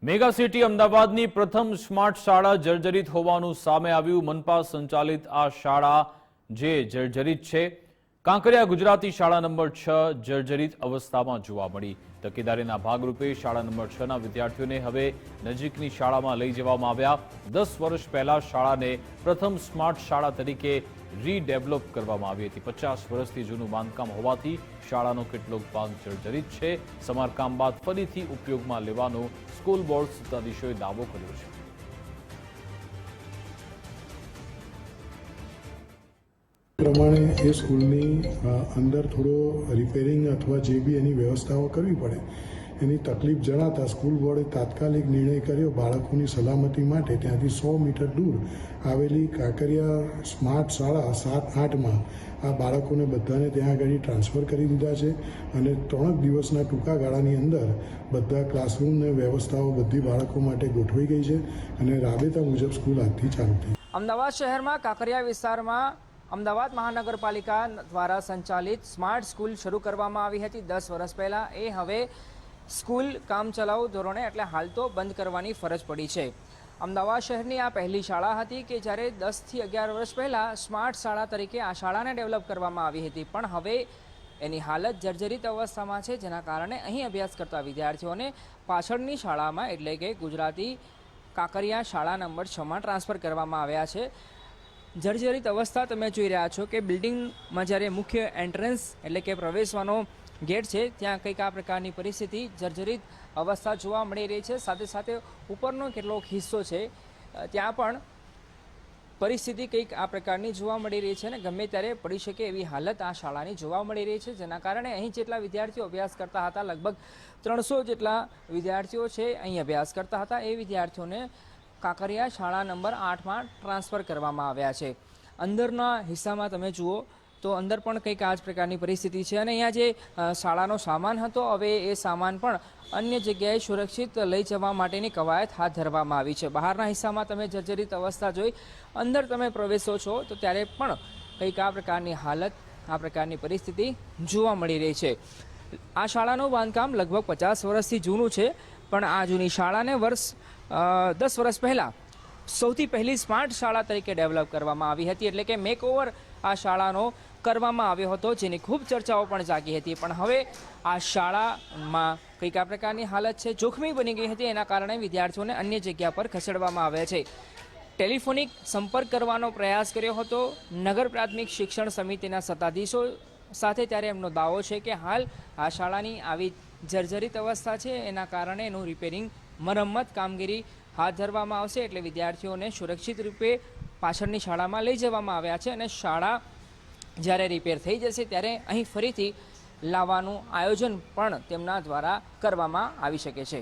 Mega city અમદાવાદની પ્રથમ smart શાળા જર્જરિત હોવાનું સામે આવ્યું। મનપા સંચાલિત આ શાળા જે જર્જરિત છે, કાંકરિયા ગુજરાતી શાળા નંબર 6 જર્જરિત અવસ્થામાં જોવા મળી। તકેદારીના ભાગરૂપે શાળા નંબર 6ના વિદ્યાર્થીઓને હવે નજીકની શાળામાં લઈ જવામાં આવ્યા। 10 વર્ષ પહેલા શાળાને પ્રથમ સ્માર્ટ શાળા તરીકે રીડેવલપ કરવામાં આવી હતી। 50 વર્ષથી જૂનું બાંધકામ હોવાથી શાળાનો કેટલોક ભાગ જર્જરિત છે। સમારકામ બાદ ફરીથી ઉપયોગમાં લેવાનો સ્કૂલ બોર્ડ સત્તાધીશોએ દાવો કર્યો છે। પ્રમાણે એ સ્કૂલની અંદર થોડો રિપેરિંગ અથવા જે બી એની વ્યવસ્થાઓ કરવી પડે એની તકલીફ જણાતા સ્કૂલ બોર્ડે તાત્કાલિક નિર્ણય કર્યો બાળકોની સલામતી માટે ત્યાંથી 100 મીટર દૂર આવેલી કાંકરિયા સ્માર્ટ શાળા 7-8માં આ બાળકોને બધાને ત્યાં આગળ ટ્રાન્સફર કરી દીધા છે અને 3 દિવસના ટૂંકા ગાળાની અંદર બધા ક્લાસરૂમને વ્યવસ્થાઓ બધી બાળકો માટે ગોઠવાઈ ગઈ છે અને રાબેતા મુજબ સ્કૂલ આજથી ચાલુ થઈ। અમદાવાદ શહેરમાં કાંકરિયા વિસ્તારમાં અમદાવાદ મહાનગરપાલિકા દ્વારા સંચાલિત સ્માર્ટ સ્કૂલ શરૂ કરવામાં આવી હતી 10 વર્ષ પહેલાં। એ હવે સ્કૂલ કામચલાઉ ધોરણે એટલે હાલ તો બંધ કરવાની ફરજ પડી છે। અમદાવાદ શહેરની આ પહેલી શાળા હતી કે જ્યારે 10 થી 11 વર્ષ પહેલાં સ્માર્ટ શાળા તરીકે આ શાળાને ડેવલપ કરવામાં આવી હતી, પણ હવે એની હાલત જર્જરિત અવસ્થામાં છે, જેના કારણે અહીં અભ્યાસ કરતા વિદ્યાર્થીઓને પાછળની શાળામાં એટલે કે ગુજરાતી કાંકરિયા શાળા નંબર 6માં ટ્રાન્સફર કરવામાં આવ્યા છે। જર્જરિત અવસ્થા તમે જોઈ રહ્યા છો કે બિલ્ડિંગમાં જ્યારે મુખ્ય એન્ટ્રન્સ એટલે કે પ્રવેશવાનો ગેટ છે ત્યાં કંઈક આ પ્રકારની પરિસ્થિતિ જર્જરિત અવસ્થા જોવા મળી રહી છે। સાથે સાથે ઉપરનો કેટલોક હિસ્સો છે ત્યાં પણ પરિસ્થિતિ કંઈક આ પ્રકારની જોવા મળી રહી છે અને ગમે ત્યારે પડી શકે એવી હાલત આ શાળાની જોવા મળી રહી છે, જેના કારણે અહીં જેટલા વિદ્યાર્થીઓ અભ્યાસ કરતા હતા, લગભગ 300 જેટલા વિદ્યાર્થીઓ છે અહીં અભ્યાસ કરતા હતા, એ વિદ્યાર્થીઓને કાંકરિયા શાળા નંબર 8માં ટ્રાન્સફર કરવામાં આવ્યા છે। અંદરના હિસ્સામાં તમે જુઓ તો અંદર પણ કંઈક આ જ પ્રકારની પરિસ્થિતિ છે અને અહીંયા જે શાળાનો સામાન હતો હવે એ સામાન પણ અન્ય જગ્યાએ સુરક્ષિત લઈ જવા માટેની કવાયત હાથ ધરવામાં આવી છે। બહારના હિસ્સામાં તમે જર્જરિત અવસ્થા જોઈ, અંદર તમે પ્રવેશો છો તો ત્યારે પણ કંઈક આ પ્રકારની હાલત, આ પ્રકારની પરિસ્થિતિ જોવા મળી રહી છે। આ શાળાનું બાંધકામ લગભગ 50 વર્ષથી જૂનું છે, પણ આ જૂની શાળાને 10 વર્ષ પહેલાં સૌથી પહેલી સ્માર્ટ શાળા તરીકે ડેવલપ કરવામાં આવી હતી, એટલે કે મેકઓવર આ શાળાનો કરવામાં આવ્યો હતો, જેની ખૂબ ચર્ચાઓ પણ જાગી હતી। પણ હવે આ શાળામાં કંઈક આ પ્રકારની હાલત છે, જોખમી બની ગઈ હતી, એના કારણે વિદ્યાર્થીઓને અન્ય જગ્યા પર ખસેડવામાં આવ્યા છે। ટેલિફોનિક સંપર્ક કરવાનો પ્રયાસ કર્યો હતો નગર પ્રાથમિક શિક્ષણ સમિતિના સત્તાધીશો સાથે, ત્યારે એમનો દાવો છે કે હાલ આ શાળાની આવી જર્જરિત અવસ્થા છે, એના કારણે એનું રિપેરિંગ મરમ્મત કામગીરી હાથ ધરવામાં આવશે, એટલે વિદ્યાર્થીઓને સુરક્ષિત રૂપે પાછળની શાળામાં લઈ જવામાં આવ્યા છે અને શાળા જ્યારે રિપેર થઈ જશે ત્યારે અહીં ફરીથી લાવવાનું આયોજન પણ તેમના દ્વારા કરવામાં આવી શકે છે।